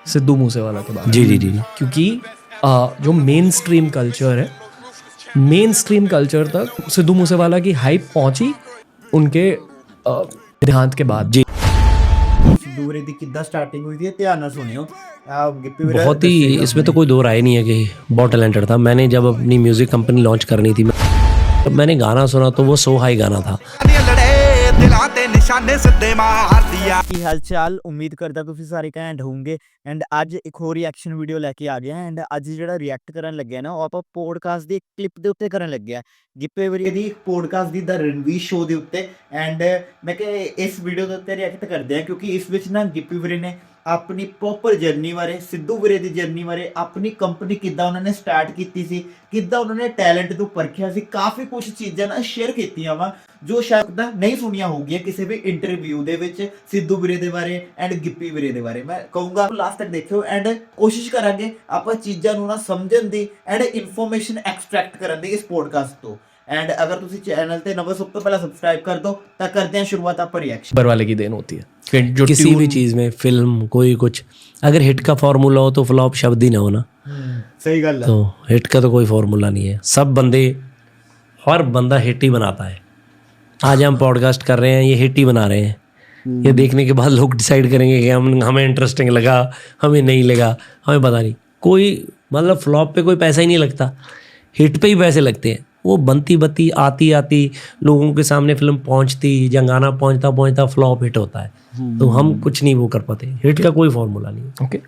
सिद्धू मूसेवाला के बारे में। जी जी जी जी। क्योंकि जो मेन स्ट्रीम कल्चर है, मेन स्ट्रीम कल्चर तक सिद्धू मूसेवाला की हाइप पहुंची उनके देहांत के बाद। जी सिद्धू ਵੀਰੇ ਦੀ ਕਿੱਦਾਂ स्टार्टिंग हुई थी, ध्यान ਨਾਲ सुनियो। गिप्पी ਵੀਰੇ बहुत ही इसमें तो कोई दो राय नहीं है कि बहुत टैलेंटेड था। मैंने जब अपनी म्यूज़िक कंपनी लॉन्च करनी थी, जब मैंने गाना सुना तो वो सो हाई गाना था। ਕੀ ਹਾਲ ਚਾਲ, ਉਮੀਦ ਕਰਦਾ ਤੁਸੀਂ ਸਾਰੇ ਘੈਂਟ ਹੋਵੋਗੇ। ਐਂਡ ਅੱਜ ਇੱਕ ਹੋਰ ਰਿਐਕਸ਼ਨ ਵੀਡੀਓ ਲੈ ਕੇ ਆ ਗਿਆ। ਐਂਡ ਅੱਜ ਜਿਹੜਾ ਰਿਐਕਟ ਕਰਨ ਲੱਗਿਆ ਨਾ, ਉਹ ਆਪਾਂ ਪੋਡਕਾਸਟ ਦੀ ਇੱਕ ਕਲਿੱਪ ਦੇ ਉੱਤੇ ਕਰਨ ਲੱਗਿਆ, ਗਿੱਪੀ ਵੀਰੇ ਦੀ ਪੋਡਕਾਸਟ ਦੀ ਦਾ ਰਣਵੀਰ ਸ਼ੋਅ ਦੇ ਉੱਤੇ। ਐਂਡ ਮੈਂ ਕਿਹਾ ਇਸ ਵੀਡੀਓ ਦੇ ਉੱਤੇ ਰਿਐਕਟ ਕਰਦੇ ਆ, ਕਿਉਂਕਿ ਇਸ ਵਿੱਚ ਨਾ ਗਿੱਪੀ ਵੀਰੇ ਨੇ ਆਪਣੀ ਪ੍ਰੋਪਰ ਜਰਨੀ ਬਾਰੇ, ਸਿੱਧੂ ਵੀਰੇ ਦੀ ਜਰਨੀ ਬਾਰੇ, ਆਪਣੀ ਕੰਪਨੀ ਕਿੱਦਾਂ ਉਹਨਾਂ ਨੇ ਸਟਾਰਟ ਕੀਤੀ ਸੀ, ਕਿੱਦਾਂ ਉਹਨਾਂ ਨੇ ਟੈਲੈਂਟ ਨੂੰ ਪਰਖਿਆ ਸੀ, ਕਾਫੀ ਕੁਝ ਚੀਜ਼ਾਂ ਨਾ ਸ਼ੇਅਰ ਕੀਤੀਆਂ ਵਾ ਜੋ ਸ਼ਾਇਦ ਨਹੀਂ ਸੁਣੀਆਂ ਹੋਊਗੀਆਂ ਕਿਸੇ ਵੀ ਇੰਟਰਵਿਊ ਦੇ ਵਿੱਚ ਸਿੱਧੂ ਵੀਰੇ ਦੇ ਬਾਰੇ ਐਂਡ ਗਿੱਪੀ ਵੀਰੇ ਦੇ ਬਾਰੇ। ਮੈਂ ਕਹੂੰਗਾ ਲਾਸਟ ਤੱਕ ਦੇਖਿਓ ਐਂਡ ਕੋਸ਼ਿਸ਼ ਕਰਾਂਗੇ ਆਪਾਂ ਚੀਜ਼ਾਂ ਨੂੰ ਨਾ ਸਮਝਣ ਦੀ ਐਂਡ ਇਨਫੋਰਮੇਸ਼ਨ ਐਕਸਟ੍ਰੈਕਟ ਕਰਨ ਦੀ ਇਸ ਪੋਡਕਾਸਟ ਤੋਂ। एंड अगर तुम चैनल पे नंबर सब तो पहले सब्सक्राइब कर दो, तब करते हैं शुरुआत आप रिएक्शन। बर वाले की देन होती है कि जो किसी भी चीज़ में, फिल्म कोई कुछ, अगर हिट का फॉर्मूला हो तो फ्लॉप शब्द ही ना हो ना। सही गल है। तो हिट का तो कोई फॉर्मूला नहीं है। सब बंदे, हर बंदा हिट ही बनाता है। आज हम पॉडकास्ट कर रहे हैं, ये हिट ही बना रहे हैं। ये देखने के बाद लोग डिसाइड करेंगे कि हमें इंटरेस्टिंग लगा, हमें नहीं लगा, हमें पता नहीं। कोई मतलब फ्लॉप पे कोई पैसा ही नहीं लगता, हिट पे ही पैसे लगते हैं। वो बनती बत्ती आती आती लोगों के सामने फिल्म पहुंचती या गाना पहुंचता पहुंचता फ्लॉप हिट होता है। तो हम कुछ नहीं वो कर पाते। हिट का कोई फॉर्मूला नहीं। ओके,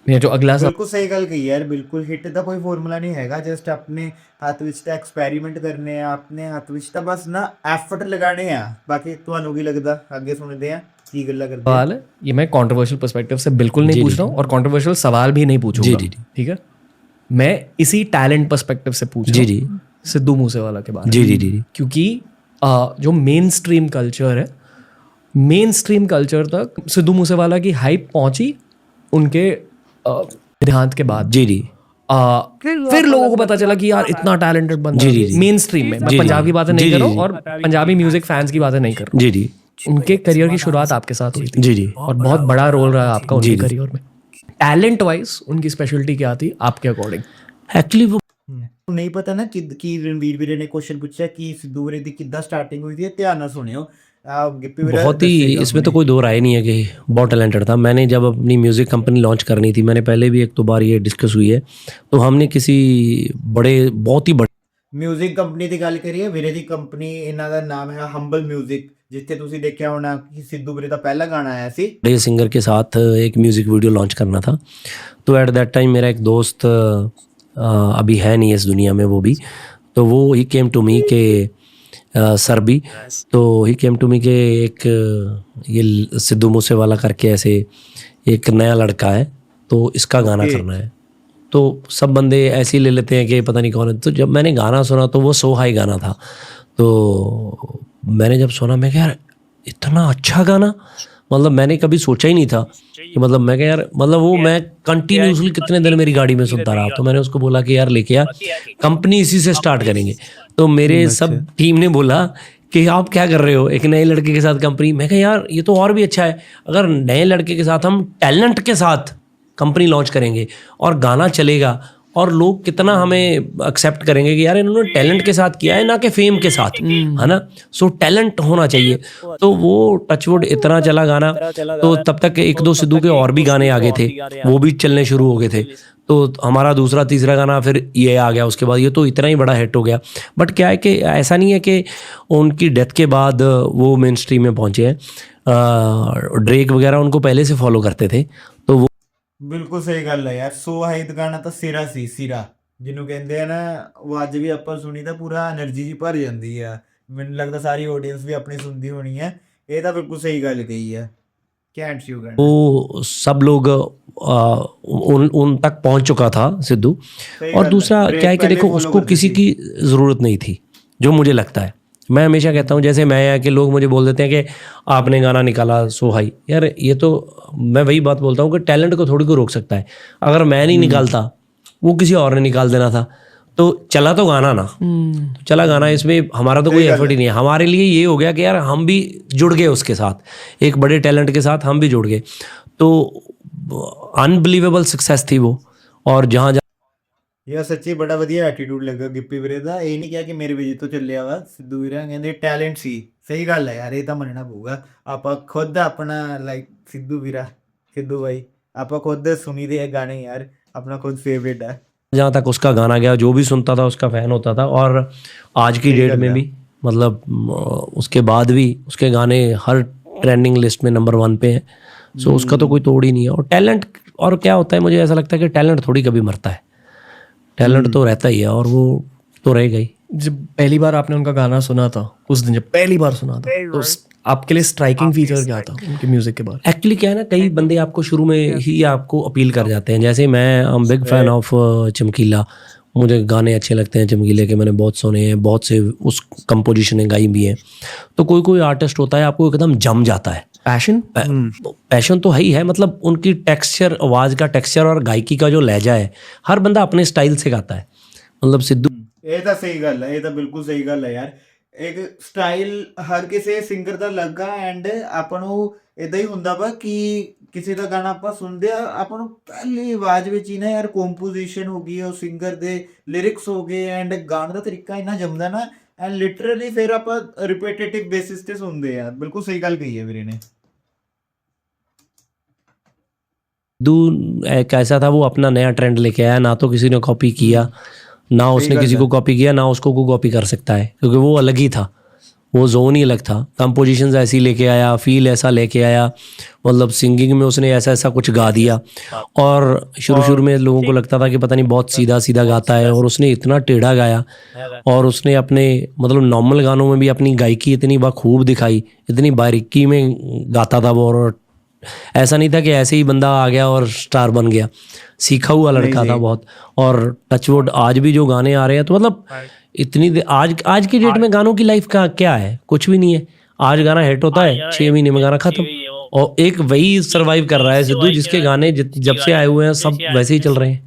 ये जो अगला सा बिल्कुल सही गल कही यार, बिल्कुल हिट का कोई फॉर्मूला नहीं हैगा। जस्ट अपने हाथ विच ता एक्सपेरिमेंट करने आ, अपने हाथ विच ता बस ना एफर्ट लगाने आ। बाकी ਤੁਹਾਨੂੰ ਕੀ ਲੱਗਦਾ, ਅੱਗੇ सुनते हैं की गल्ला करते हैं। सवाल है ये, मैं कंट्रोवर्शियल पर्सपेक्टिव से बिल्कुल नहीं पूछ रहा हूँ और कंट्रोवर्शियल सवाल भी नहीं पूछूंगा। जी, जी, जी। ठीक है, मैं इसी टैलेंट पर्सपेक्टिव से पूछ रहा जी हूँ सिद्धू मूसेवाला के बारे में। जी जी जी जी। क्योंकि जो मेन स्ट्रीम कल्चर है, मेन स्ट्रीम कल्चर तक सिद्धू मूसेवाला की हाइप पहुंची उनके देहांत के बाद। जी जी। फिर लोगों को पता चला कि यार इतना टैलेंटेड बंदा जी, जी, जी। मेन स्ट्रीम में। मैं पंजाब की बातें नहीं कर रहा हूँ और पंजाबी म्यूजिक फैंस की बातें नहीं कर रहा हूँ। जी जी उनके करियर की शुरुआत आपके साथ हुई थी। जी जी। और बहुत बड़ा रोल रहा आपका उनके जी, जी। करियर में। टैलेंट वाइज उनकी स्पेशलिटी क्या थी आपके अकॉर्डिंग? एक्चुअली वो नहीं पता ना कि रणवीर ਵੀਰੇ ने क्वेश्चन पूछा कि सिद्धू ਵੀਰੇ ਦੀ ਕਿੱਦਾਂ स्टार्टिंग हुई थी। ध्यान ਨਾਲ सुनियो। गिप्पी ਵੀਰੇ बहुत ही, इसमें तो कोई दो राय नहीं है कि बहुत टैलेंटेड था। मैंने जब अपनी म्यूज़िक कंपनी लॉन्च करनी थी, मैंने पहले भी एक दो बार ये डिस्कस हुई है, तो हमने किसी बड़े, बहुत ही बड़े म्यूजिक कंपनी ਦੀ ਗੱਲ ਕਰੀਏ, ਵੀਰੇ ਦੀ ਕੰਪਨੀ, ਇਹਨਾਂ ਦਾ ਨਾਮ ਹੈ हंबल म्यूजिक, जिथे ਤੁਸੀਂ देखा होना कि सिद्धू ਵੀਰੇ ਦਾ पहला गाना आया सी। बड़े सिंगर के साथ एक म्यूज़िक वीडियो लॉन्च करना था। तो एट दैट टाइम मेरा एक दोस्त अभी है नहीं इस दुनिया में वो भी, तो वो ही केम टू मी के सरबी, तो ही केम टू मी के एक ये सिद्धू मूसेवाला करके ऐसे एक नया लड़का है, तो इसका गाना करना है। तो सब बंदे ऐसे ही ले लेते हैं कि पता नहीं कौन है। तो जब मैंने गाना सुना तो वो सो हाई गाना था। तो मैंने जब सुना, मैं कहा यार इतना अच्छा गाना, मतलब मैंने कभी सोचा ही नहीं था कि मतलब मैं कहा यार, मतलब वो मैं कंटिन्यूसली कितने दिन मेरी गाड़ी में सुनता रहा। तो मैंने उसको बोला कि यार लेके आ, कंपनी इसी से स्टार्ट करेंगे। तो मेरे सब टीम ने बोला कि आप क्या कर रहे हो, एक नए लड़के के साथ कंपनी। मैं कहा यार ये तो और भी अच्छा है, अगर नए लड़के के साथ हम टैलेंट के साथ कंपनी लॉन्च करेंगे और गाना चलेगा और लोग कितना हमें एक्सेप्ट करेंगे कि यार इन्होंने टैलेंट के साथ किया है, ना कि फेम के साथ, है ना। सो टैलेंट होना चाहिए। तो वो टचवुड इतना चला गाना, तो तब तक एक दो सिद्धू के और भी गाने आ गए थे, वो भी चलने शुरू हो गए थे। तो हमारा दूसरा तीसरा गाना फिर ये आ गया उसके बाद। ये तो इतना ही बड़ा हिट हो गया। बट क्या है कि ऐसा नहीं है कि उनकी डेथ के बाद वो मेन स्ट्रीम में पहुँचे हैं। ड्रेक वगैरह उनको पहले से फॉलो करते थे। तो वो ਬਿਲਕੁਲ ਸਹੀ ਗੱਲ ਹੈ ਯਾਰ। ਸੋ ਹਾਈ ਗਾਣਾ ਤਾਂ ਸਿਰਾ ਸੀ, ਸਿਰਾ ਜਿਹਨੂੰ ਕਹਿੰਦੇ ਆ ਨਾ, ਉਹ ਅੱਜ ਵੀ ਆਪਾਂ ਸੁਣੀ ਤਾਂ ਪੂਰਾ એનર્ਜੀ ਜੀ ਭਰ ਜਾਂਦੀ ਆ। ਮੈਨੂੰ ਲੱਗਦਾ ਸਾਰੀ ਆਡੀਅנס ਵੀ ਆਪਣੀ ਸੁਣਦੀ ਹੋਣੀ ਹੈ। ਇਹ ਤਾਂ ਬਿਲਕੁਲ ਸਹੀ ਗੱਲ कही है। कैंट सी गाना, वो सब लोग उन तक पहुंच चुका था सिद्धू। और दूसरा क्या है कि देखो उसको किसी की ज़रूरत नहीं थी, जो मुझे लगता है। मैं हमेशा कहता हूँ, जैसे मैं है कि लोग मुझे बोल देते हैं कि आपने गाना निकाला सो हाई, यार ये तो मैं वही बात बोलता हूँ कि टैलेंट को थोड़ी को रोक सकता है। अगर मैं नहीं निकालता, वो किसी और ने निकाल देना था। तो चला तो गाना ना, तो चला गाना, इसमें हमारा तो कोई एफर्ट ही नहीं है। हमारे लिए ये हो गया कि यार हम भी जुड़ गए उसके साथ, एक बड़े टैलेंट के साथ हम भी जुड़ गए। तो अनबिलीवेबल सक्सेस थी वो। और जहाँ ਯਾਰ ਸੱਚੀ ਬੜਾ ਵਧੀਆ ਐਟੀਟਿਊਡ ਲੱਗਾ ਗਿੱਪੀ ਵੀਰੇ ਦਾ। ਇਹ ਨਹੀਂ ਕਿਹਾ ਕਿ ਮੇਰੇ ਵਜੇ ਤੋਂ ਚੱਲਿਆ ਵਾ। ਸਿੱਧੂ ਵੀਰਾ ਕਹਿੰਦੇ ਟੈਲੈਂਟ ਸੀ। ਸਹੀ ਗੱਲ ਹੈ ਯਾਰ, ਇਹ ਤਾਂ ਮੰਨਣਾ ਪਊਗਾ। ਆਪਾਂ ਖੁਦ ਆਪਣਾ ਲਾਈਕ ਸਿੱਧੂ ਵੀਰਾ, ਸਿੱਧੂ ਬਾਈ, ਆਪਾਂ ਖੁਦ ਸੁਣੀ ਦੇ ਗਾਣੇ ਯਾਰ, ਆਪਣਾ खुद फेवरेट है। जहाँ तक उसका गाना गया, जो भी सुनता था उसका फ़ैन होता था। और आज की डेट में भी मतलब उसके बाद भी उसके गाने हर ट्रेंडिंग लिस्ट में नंबर 1 पे हैं। सो उसका तो कोई तोड़ ही नहीं है। और टैलेंट, और क्या होता है, मुझे ऐसा लगता है कि टैलेंट थोड़ी कभी मरता है, टैलेंट तो रहता ही है और वो तो रहेगा ही। जब पहली बार आपने उनका गाना सुना था, उस दिन जब पहली बार सुना था, तो आपके लिए स्ट्राइकिंग फीचर क्या था उनके म्यूजिक के बाद? एक्चुअली क्या है ना, कई बंदे आपको शुरू में ही आपको अपील कर जाते हैं। जैसे मैं बिग फैन ऑफ चमकीला, मुझे गाने अच्छे लगते हैं चमकीले के, मैंने बहुत सुने हैं, बहुत से उस कंपोजिशन ने गाई भी हैं। तो कोई कोई आर्टिस्ट होता है आपको एकदम जम जाता है। पैशन तो है ही है, मतलब उनकी टेक्सचर, आवाज़ का टेक्सचर और गायकी का जो लहजा है, हर बंदा अपने स्टाइल से गाता है। मतलब सिद्धू, ਇਹ ਤਾਂ ਸਹੀ ਗੱਲ ਹੈ, ਇਹ ਤਾਂ ਬਿਲਕੁਲ ਸਹੀ ਗੱਲ ਹੈ ਯਾਰ। ਇੱਕ ਸਟਾਈਲ ਹਰ ਕਿਸੇ ਸਿੰਗਰ ਦਾ ਲੱਗਾ, ਐਂਡ ਆਪਾਂ ਨੂੰ ਇਦਾਂ ਹੀ ਹੁੰਦਾ ਵਾ ਕਿ ਕਿਸੇ ਦਾ ਗਾਣਾ ਆਪਾਂ ਸੁਣਦੇ ਆ, ਆਪਾਂ ਨੂੰ ਪਹਿਲੀ ਆਵਾਜ਼ ਵਿੱਚ ਹੀ ਨਾ ਯਾਰ ਕੰਪੋਜੀਸ਼ਨ ਹੋ ਗਈ, ਉਹ ਸਿੰਗਰ ਦੇ ਲਿਰਿਕਸ ਹੋ ਗਏ, ਐਂਡ ਗਾਣ ਦਾ ਤਰੀਕਾ ਇੰਨਾ ਜੰਮਦਾ ਨਾ, ਐਂਡ ਲਿਟਰਲੀ ਫਿਰ ਆਪਾਂ ਰਿਪੀਟੇਟਿਵ ਬੇਸਿਸ ਤੇ ਸੁਣਦੇ ਆ। ਬਿਲਕੁਲ ਸਹੀ ਗੱਲ ਕਹੀ ਹੈ ਵੀਰੇ ਨੇ। एक ऐसा था, वो अपना नया ट्रेंड लेके आया, ना तो किसी ने कॉपी किया, ना उसने किसी को कॉपी किया, ना उसको कोई कॉपी कर सकता है, क्योंकि वो अलग ही था, वो जोन ही अलग था। कंपोजिशंस ऐसी लेके आया, फील ऐसा लेके आया, मतलब सिंगिंग में उसने ऐसा ऐसा कुछ गा दिया। और शुरू में लोगों को लगता था कि पता नहीं बहुत सीधा सीधा गाता है, और उसने इतना टेढ़ा गाया। और उसने अपने मतलब नॉर्मल गानों में भी अपनी गायकी इतनी बखूब दिखाई, इतनी बारीकी में गाता था वो। और ऐसा नहीं था कि ऐसे ही बंदा आ गया और स्टार बन गया, सीखा हुआ लड़का था बहुत। और टचवुड आज भी जो गाने आ रहे हैं, तो मतलब इतनी आज की डेट में गानों की लाइफ का क्या है, कुछ भी नहीं है। आज गाना हिट होता है, 6 महीने में गाना खत्म, और एक वही सरवाइव कर रहा है सिद्धू, जिसके गाने जब से आए हुए हैं सब वैसे ही चल रहे हैं।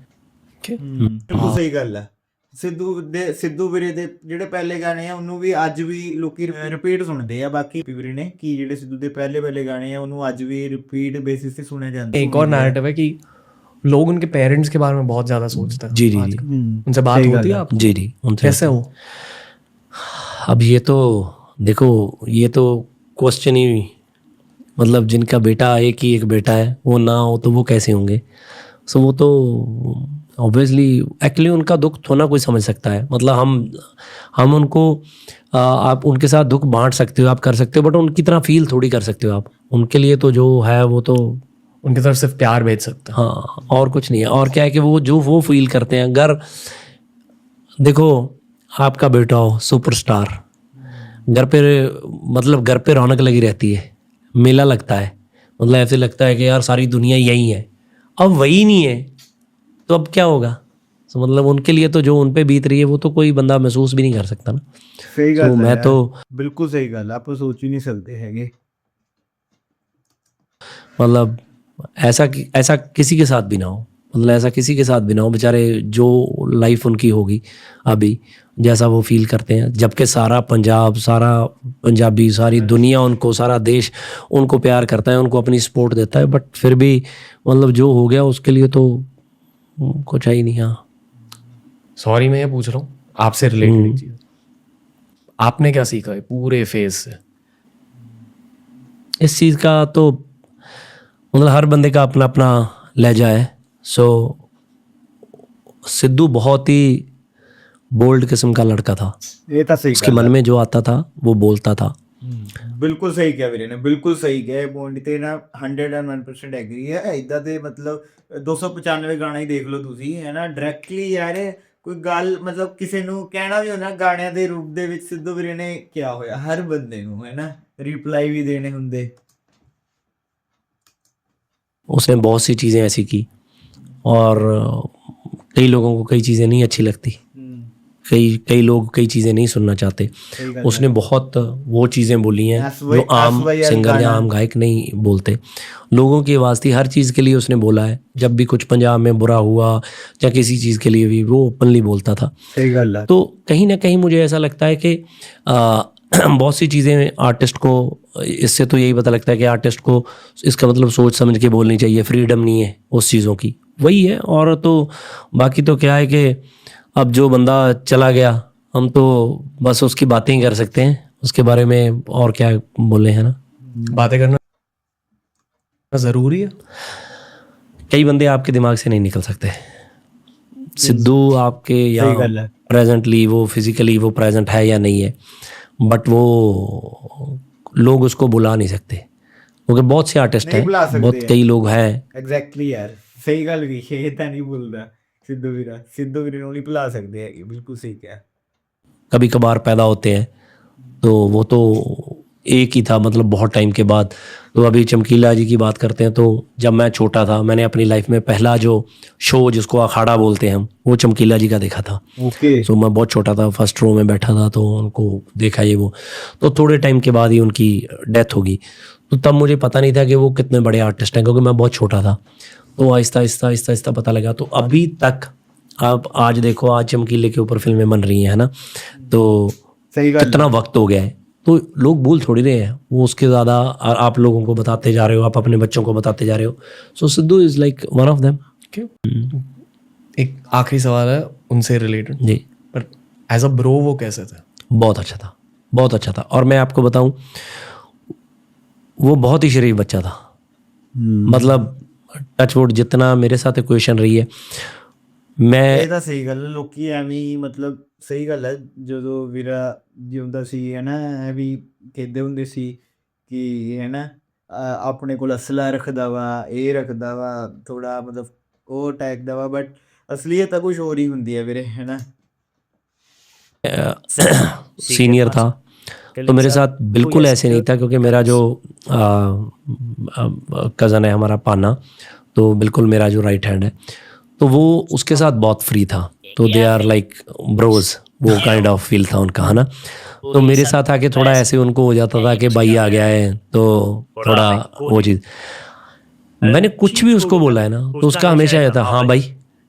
ਬਿਲਕੁਲ ਸਹੀ ਗੱਲ ਹੈ। ਸਿੱਧੂ ਵੀਰੇ ਦੇ ਜਿਹੜੇ ਪਹਿਲੇ ਗਾਣੇ ਆ ਉਹਨੂੰ ਵੀ ਅੱਜ ਵੀ ਲੋਕੀ ਰਿਪੀਟ ਸੁਣਦੇ ਆ। ਬਾਕੀ ਵੀਰੇ ਨੇ ਕਿ ਜਿਹੜੇ ਸਿੱਧੂ ਦੇ ਪਹਿਲੇ गाने ਆ ਉਹਨੂੰ ਅੱਜ ਵੀ रिपीट बेसिस पे सुने जाते हैं। एक और नैरेटिव है कि लोग उनके पेरेंट्स के बारे में बहुत ज्यादा सोचते हैं। जी जी जी, उनसे बात होती है आप? जी जी, उनसे कैसे हो? अब ये तो देखो, ये तो क्वेश्चन ही, मतलब जिनका बेटा एक बेटा है, वो ना हो तो वो कैसे होंगे? सो वो तो ऑब्वियसली, एक्चुअली उनका दुख थोड़ा कोई समझ सकता है। मतलब हम उनको आप उनके साथ दुख बांट सकते हो, आप कर सकते हो, बट उनकी तरह फील थोड़ी कर सकते हो आप। उनके लिए तो जो है वो तो उनकी तरफ सिर्फ प्यार भेज सकते हैं। हाँ, और कुछ नहीं है। और क्या है कि वो फील करते हैं। अगर देखो, आपका बेटा हो सुपरस्टार, घर पे, मतलब घर पे रौनक लगी रहती है, मेला लगता है, मतलब ऐसे लगता है कि यार सारी दुनिया यही है। अब वही नहीं है तो अब क्या होगा? तो मतलब उनके लिए तो जो उन पे बीत रही है वो तो कोई बंदा महसूस भी नहीं कर सकता ना। सही गल है, मैं तो बिल्कुल सही गल, आप सोच ही नहीं सकते हैगे। मतलब ऐसा किसी के साथ भी ना हो, मतलब ऐसा किसी के साथ भी ना हो। बेचारे जो लाइफ उनकी होगी अभी, जैसा वो फील करते हैं, जबकि सारा पंजाब, सारा पंजाबी, सारी दुनिया उनको, सारा देश उनको प्यार करता है, उनको अपनी सपोर्ट देता है, बट फिर भी मतलब जो हो गया उसके लिए तो कुछ है ही नहीं। हाँ, सॉरी मैं ये पूछ रहा हूँ आपसे रिलेटेड एक चीज, आपने क्या सीखा है पूरे फेज से? इस चीज़ का तो मतलब हर बंदे का अपना अपना लहजा है। सो सिद्धू बहुत ही बोल्ड किस्म का लड़का था, ये तो सही उसके मन में जो आता था वो बोलता था। ਬਿਲਕੁਲ ਸਹੀ ਕਿਹਾ ਵੀਰੇ ਨੇ, ਬਿਲਕੁਲ ਸਹੀ ਕਿਹਾ। ਬੌਂਡ ਤੇ ਨਾ 101% ਐਗਰੀ ਹੈ। ਇਦਾਂ ਦੇ ਮਤਲਬ 295 ਗਾਣਾ ਹੀ ਦੇਖ ਲਓ ਤੁਸੀਂ, ਹੈ ਨਾ। ਡਾਇਰੈਕਟਲੀ ਯਾਰ ਕੋਈ ਗੱਲ, ਮਤਲਬ ਕਿਸੇ ਨੂੰ ਕਹਿਣਾ ਵੀ ਹੋਣਾ ਗਾਣਿਆਂ ਦੇ ਰੂਪ ਦੇ ਵਿੱਚ, ਸਿੱਧੂ ਵੀਰੇ ਨੇ ਕਿਹਾ ਹੋਇਆ ਹਰ ਬੰਦੇ ਨੂੰ, ਹੈ ਨਾ। रिप्लाई भी देने होंगे। उसने बहुत सी चीज़ें ऐसी की और कई लोगों को कई चीज़ें नहीं अच्छी लगती, कई लोग कई चीज़ें नहीं सुनना चाहते। उसने बहुत वो चीज़ें बोली हैं जो आम सिंगर या आम गायक नहीं बोलते। लोगों की आवाज़ थी, हर चीज़ के लिए उसने बोला है। जब भी कुछ पंजाब में बुरा हुआ या किसी चीज़ के लिए भी वो ओपनली बोलता था। सही गल है। तो कहीं ना कहीं मुझे ऐसा लगता है कि बहुत सी चीज़ें आर्टिस्ट को, इससे तो यही पता लगता है कि आर्टिस्ट को इसका मतलब सोच समझ के बोलनी चाहिए, फ्रीडम नहीं है उस चीज़ों की, वही है। और तो बाकी तो क्या है कि अब जो बंदा चला गया, हम तो बस उसकी बातें ही कर सकते हैं, उसके बारे में और क्या बोले, है ना। बातें करना ज़रूरी है। कई बंदे आपके दिमाग से नहीं निकल सकते। सिद्धू आपके या गल है। प्रेजेंटली वो फिजिकली वो प्रेजेंट है या नहीं है, बट वो लोग उसको बुला नहीं सकते, क्योंकि बहुत से आर्टिस्ट नहीं हैं, बुला सकते बहुत हैं। कई लोग हैं। ਐਗਜ਼ੈਕਟਲੀ ਯਾਰ ਸਹੀ ਗੱਲ ਵੀ ਇਹ ਤਾਂ ਨਹੀਂ ਭੁੱਲਦਾ ਸਿੱਧੂ ਵੀਰੇ ਨੂੰ ਨਹੀਂ ਭੁਲਾ ਸਕਦੇ ਹੈਗੇ, ਬਿਲਕੁਲ ਸਹੀ ਕਿਹਾ। कभी कभार पैदा होते हैं, तो वो तो एक ही था, मतलब बहुत टाइम के बाद। तो अभी चमकीला जी की बात करते हैं, तो जब मैं छोटा था, मैंने अपनी लाइफ में पहला जो शो जिसको अखाड़ा बोलते हैं हम, वो चमकीला जी का देखा था। ओके। तो मैं बहुत छोटा था, फर्स्ट रो में बैठा था, तो उनको देखा ये वो। तो थोड़े टाइम के बाद ही उनकी डेथ होगी। तो तब मुझे पता नहीं था कि वो कितने बड़े आर्टिस्ट हैं, क्योंकि मैं बहुत छोटा था। तो आहिस्ता आहिस्ता आहिस्ता आहिस्ता पता लगा। तो अभी तक आप आज देखो, आज चमकीले के ऊपर फिल्में बन रही हैं, है ना। तो सही गल कितना वक्त हो गया है, तो लोग भूल थोड़ी रहे हैं वो, उसके ज़्यादा आप लोगों को बताते जा रहे हो, आप अपने बच्चों को बताते जा रहे हो। So Sidhu is like one of them. एक आखिरी सवाल है उनसे रिलेटेड जी। पर एज अ ब्रो वो कैसे थे? बहुत अच्छा था, बहुत अच्छा था। और मैं आपको बताऊं, वो बहुत ही शरीफ बच्चा था। मतलब टचवुड जितना मेरे साथ इक्वेशन रही है, मैं ਇਹ ਤਾਂ ਸਹੀ ਗੱਲ ਹੈ। ਲੋਕੀ ਐਵੇਂ ਹੀ ਮਤਲਬ ਸਹੀ ਗੱਲ ਹੈ, ਜਦੋਂ ਵੀਰਾ ਜਿਉਂਦਾ ਸੀ ਹੈ ਨਾ, ਐਵੇਂ ਕਹਿੰਦੇ ਹੁੰਦੇ ਸੀ ਕਿ ਹੈ ਨਾ ਆਪਣੇ ਕੋਲ ਅਸਲਾ ਰੱਖਦਾ ਵਾ, ਇਹ ਰੱਖਦਾ ਵਾ, ਥੋੜਾ ਮਤਲਬ ਉਹ ਟੈਕ ਦਾ ਵਾ, ਬਟ ਅਸਲੀਅਤ ਤਾਂ ਕੁਝ ਹੋਰ ਹੀ ਹੁੰਦੀ ਹੈ ਵੀਰੇ, ਹੈ ਨਾ। सीनियर था, तो मेरे साथ बिल्कुल ऐसे नहीं था, क्योंकि मेरा जो कज़न है हमारा पाना, तो बिल्कुल मेरा जो राइट हैंड है, तो वो उसके साथ बहुत फ्री था। तो दे आर लाइक ब्रोज, वो काइंड ऑफ फील था उनका, है ना। तो मेरे साथ आके थोड़ा ऐसे उनको हो जाता था कि भाई आ गया है, तो थोड़ा वो चीज़, मैंने कुछ भी उसको बोला है ना, तो उसका हमेशा ये था, हाँ भाई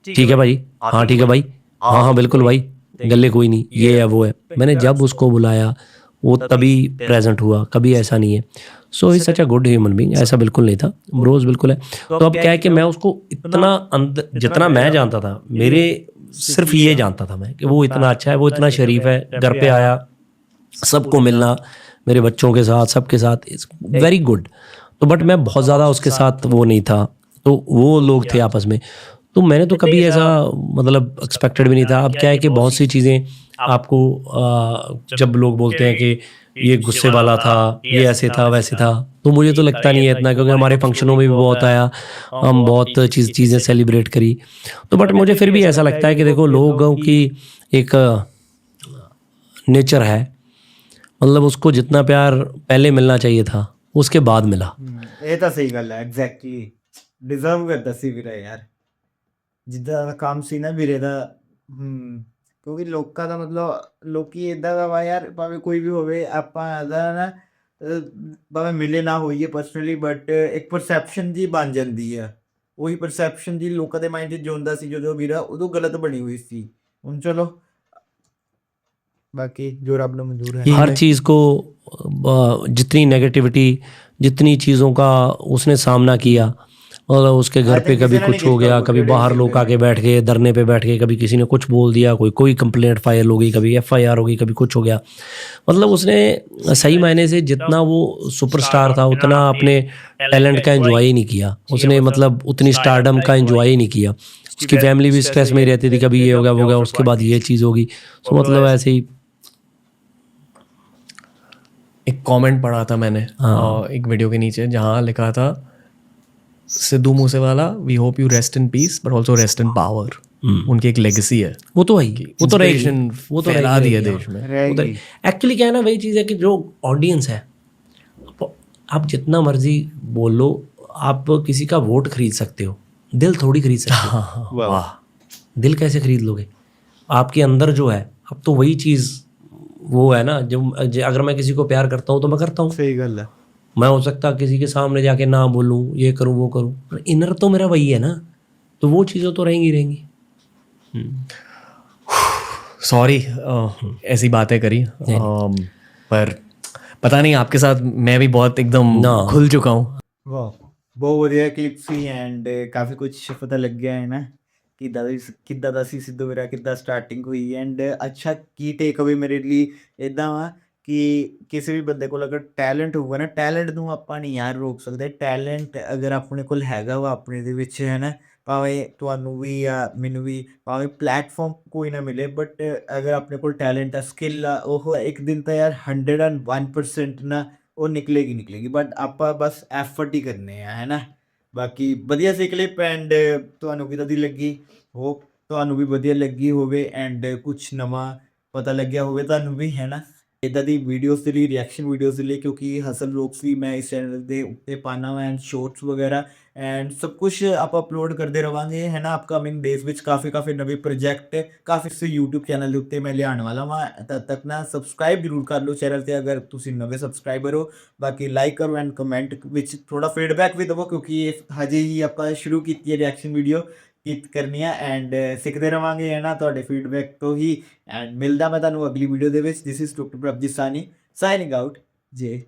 ठीक है भाई, हाँ ठीक है भाई, हाँ हाँ बिल्कुल भाई, गले कोई नहीं, ये है वो है। मैंने जब उसको बुलाया वो तभी प्रेजेंट हुआ, कभी ऐसा नहीं है। सो ही सच अ गुड ह्यूमन बीइंग, ऐसा बिल्कुल नहीं था, ब्रोज बिल्कुल है। तो अब क्या है कि मैं उसको इतना जितना मैं जानता था, मेरे सिर्फ ये जानता था मैं कि वो इतना अच्छा है, वो इतना शरीफ है, घर पे आया, सबको मिलना, मेरे बच्चों के साथ, सबके साथ, इट्स वेरी गुड। तो बट मैं बहुत ज़्यादा उसके साथ वो नहीं था, तो वो लोग थे आपस में, तो मैंने तो कभी ऐसा मतलब एक्सपेक्टेड भी नहीं था। अब क्या है कि बहुत सी चीज़ें आपको जब लोग बोलते हैं कि ये गुस्से वाला था, ये ऐसे था वैसे था, तो मुझे तो लगता नहीं है इतना, क्योंकि हमारे फंक्शनों में भी बहुत आया, हम बहुत चीज़ें सेलिब्रेट करी। तो बट मुझे फिर भी ऐसा लगता है कि देखो, लोगों की एक नेचर है, मतलब उसको जितना प्यार पहले मिलना चाहिए था, उसके बाद मिला। ਇਹ ਤਾਂ ਸਹੀ ਗੱਲ ਹੈ। ਐਗਜ਼ੈਕਟਲੀ ਡਿਜ਼ਰਵ ਕਰਦਾ ਸੀ ਵੀਰਾ ਯਾਰ, ਜਿੱਦਾਂ ਦਾ ਕੰਮ ਸੀ ਨਾ ਵੀਰੇ ਦਾ। ਕਿਉਂਕਿ ਲੋਕਾਂ ਦਾ ਮਤਲਬ ਲੋਕੀ ਇੱਦਾਂ ਦਾ ਵਾ ਯਾਰ, ਭਾਵੇਂ ਕੋਈ ਵੀ ਹੋਵੇ, ਆਪਾਂ ਇਹਦਾ ਨਾ ਭਾਵੇਂ ਮਿਲੇ ਨਾ ਹੋਈਏ ਪਰਸਨਲੀ, ਬਟ ਇੱਕ ਪਰਸੈਪਸ਼ਨ ਜੀ ਬਣ ਜਾਂਦੀ ਆ। ਉਹੀ ਪਰਸੈਪਸ਼ਨ ਜੀ ਲੋਕਾਂ ਦੇ ਮਾਈਂਡ 'ਚ ਜਿਉਂਦਾ ਸੀ ਜਦੋਂ ਵੀਰਾ ਉਦੋਂ ਗਲਤ ਬਣੀ ਹੋਈ ਸੀ। ਹੁਣ ਚਲੋ ਬਾਕੀ ਜੋ ਰੱਬ ਨੂੰ ਮਨਜ਼ੂਰ ਹੈ। हर चीज़ को जितनी नेगेटिविटी, जितनी चीज़ों का उसने सामना किया, और उसके घर पे कभी कुछ हो गया, कभी बाहर लोग आके बैठ गए, धरने पे बैठ गए, कभी किसी ने कुछ बोल दिया, कोई कंप्लेंट फाइल हो गई, कभी FIR हो गई, कभी कुछ हो गया। मतलब उसने सही मायने से जितना वो सुपरस्टार था, उतना अपने टैलेंट का एंजॉय ही नहीं किया उसने, मतलब उतनी स्टारडम का एंजॉय ही नहीं किया। उसकी फैमिली भी स्ट्रेस में रहती थी, कभी ये हो गया वो गया, उसके बाद ये चीज़ होगी। तो मतलब ऐसे ही एक कमेंट पढ़ा था मैंने एक वीडियो के नीचे, जहाँ लिखा था, Sidhu Moosewala, we hope you rest in peace but also rest in power. उनकी एक लेगेसी है, वो तो है, वो तो रहेगी, वो तो फैला दी है देश में। एक्चुअली क्या है ना, वही चीज़ है कि जो ऑडियंस है, आप जितना मर्जी बोल लो, आप किसी का वोट खरीद सकते हो, दिल थोड़ी खरीद सकते हो। वाह, दिल कैसे खरीद लोगे? आपके अंदर जो है, अब तो वही चीज़ वो है ना, जब अगर मैं किसी को प्यार करता हूँ तो मैं करता हूँ। सही गल है। मैं हो सकता किसी के सामने जाके ना बोलूँ, ये करूँ वो करूँ, पर इनर तो मेरा वही है ना, तो वो चीज़ें तो रहेंगी रहेंगी। सॉरी ऐसी बातें करी। पर पता नहीं आपके साथ मैं भी बहुत एकदम ना। खुल चुका हूँ। ਵਾਹ ਬਹੁਤ ਵਧੀਆ ਕਲਿੱਪ ਸੀ ਐਂਡ ਕਾਫੀ ਕੁਝ ਪਤਾ ਲੱਗਿਆ ਹੈ ਨਾ ਕਿੱਦਾਂ ਦਾ ਸੀ ਸਿੱਧੂ ਵੀਰਾ ਕਿੱਦਾਂ ਸਟਾਰਟਿੰਗ ਹੋਈ ਐਂਡ ਅੱਛਾ ਕੀ ਟੇਕ ਅਵੇ ਮੇਰੇ ਲਈ ਇਦਾਂ ਵਾ ਕਿ ਕਿਸੇ ਵੀ ਬੰਦੇ ਕੋਲ ਅਗਰ ਟੈਲੈਂਟ ਹੋਊਗਾ ਨਾ ਟੈਲੈਂਟ ਨੂੰ ਆਪਾਂ ਨਹੀਂ ਯਾਰ ਰੋਕ ਸਕਦੇ ਟੈਲੈਂਟ ਅਗਰ ਆਪਣੇ ਕੋਲ ਹੈਗਾ ਵਾ ਆਪਣੇ ਦੇ ਵਿੱਚ ਹੈ ਨਾ ਭਾਵੇਂ ਤੁਹਾਨੂੰ ਵੀ ਜਾਂ ਮੈਨੂੰ ਵੀ ਭਾਵੇਂ ਪਲੇਟਫਾਰਮ ਕੋਈ ਨਾ ਮਿਲੇ ਬਟ ਅਗਰ ਆਪਣੇ ਕੋਲ ਟੈਲੈਂਟ ਆ ਸਕਿੱਲ ਆ ਉਹ ਇੱਕ ਦਿਨ ਤਾਂ ਯਾਰ 101% ਨਾ ਉਹ ਨਿਕਲੇਗੀ ਬਟ ਆਪਾਂ ਬਸ ਐਫਰਟ ਹੀ ਕਰਨੇ ਆ ਹੈ ਨਾ ਬਾਕੀ ਵਧੀਆ ਸੀ ਕਲਿੱਪ ਐਂਡ ਤੁਹਾਨੂੰ ਕਿੱਦਾਂ ਦੀ ਲੱਗੀ ਹੋਪ ਤੁਹਾਨੂੰ ਵੀ ਵਧੀਆ ਲੱਗੀ ਹੋਵੇ ਐਂਡ ਕੁਛ ਨਵਾਂ ਪਤਾ ਲੱਗਿਆ ਹੋਵੇ ਤੁਹਾਨੂੰ ਵੀ ਹੈ ਨਾ ਇੱਦਾਂ ਦੀ ਵੀਡੀਓਜ਼ ਦੇ ਲਈ ਰਿਐਕਸ਼ਨ ਵੀਡੀਓਜ਼ ਦੇ ਲਈ ਕਿਉਂਕਿ ਹਸਲ ਰੋਕਸ ਵੀ ਮੈਂ ਇਸ ਚੈਨਲ ਦੇ ਉੱਤੇ ਪਾਣਾ ਵਾ ਐਂਡ ਸ਼ੋਰਟਸ ਵਗੈਰਾ ਐਂਡ ਸਭ ਕੁਝ ਆਪਾਂ ਅਪਲੋਡ ਕਰਦੇ ਰਵਾਂਗੇ ਹੈ ਨਾ ਅਪਕਮਿੰਗ ਡੇਜ਼ ਵਿੱਚ ਕਾਫੀ ਨਵੇਂ ਪ੍ਰੋਜੈਕਟ ਕਾਫੀ ਸੇ YouTube ਚੈਨਲ ਦੇ ਉੱਤੇ ਮੈਂ ਲਿਆਉਣ ਵਾਲਾ ਵਾਂ ਤਦ ਤੱਕ ਨਾ ਸਬਸਕ੍ਰਾਈਬ ਜ਼ਰੂਰ ਕਰ ਲਓ ਚੈਨਲ ਤੇ ਅਗਰ ਤੁਸੀਂ ਨਵੇਂ ਸਬਸਕ੍ਰਾਈਬਰ ਹੋ ਬਾਕੀ ਲਾਈਕ ਕਰੋ ਐਂਡ ਕਮੈਂਟ ਵਿੱਚ ਥੋੜਾ ਫੀਡਬੈਕ ਵੀ ਦਿਵੋ ਕਿਉਂਕਿ ਇਹ ਹਜੇ ਹੀ ਆਪਾਂ ਸ਼ੁਰੂ ਕੀਤੀ ਹੈ ਰਿਐਕਸ਼ਨ ਵੀਡੀਓ ਕਰਨੀ ਆ ਐਂਡ ਸਿੱਖਦੇ ਰਵਾਂਗੇ ਹੈ ਨਾ ਤੁਹਾਡੇ ਫੀਡਬੈਕ ਤੋਂ ਹੀ ਐਂਡ ਮਿਲਦਾ ਮੈਂ ਤੁਹਾਨੂੰ ਅਗਲੀ ਵੀਡੀਓ ਦੇ ਵਿੱਚ this is doctor Prabhjeet Sani signing out ਜੇ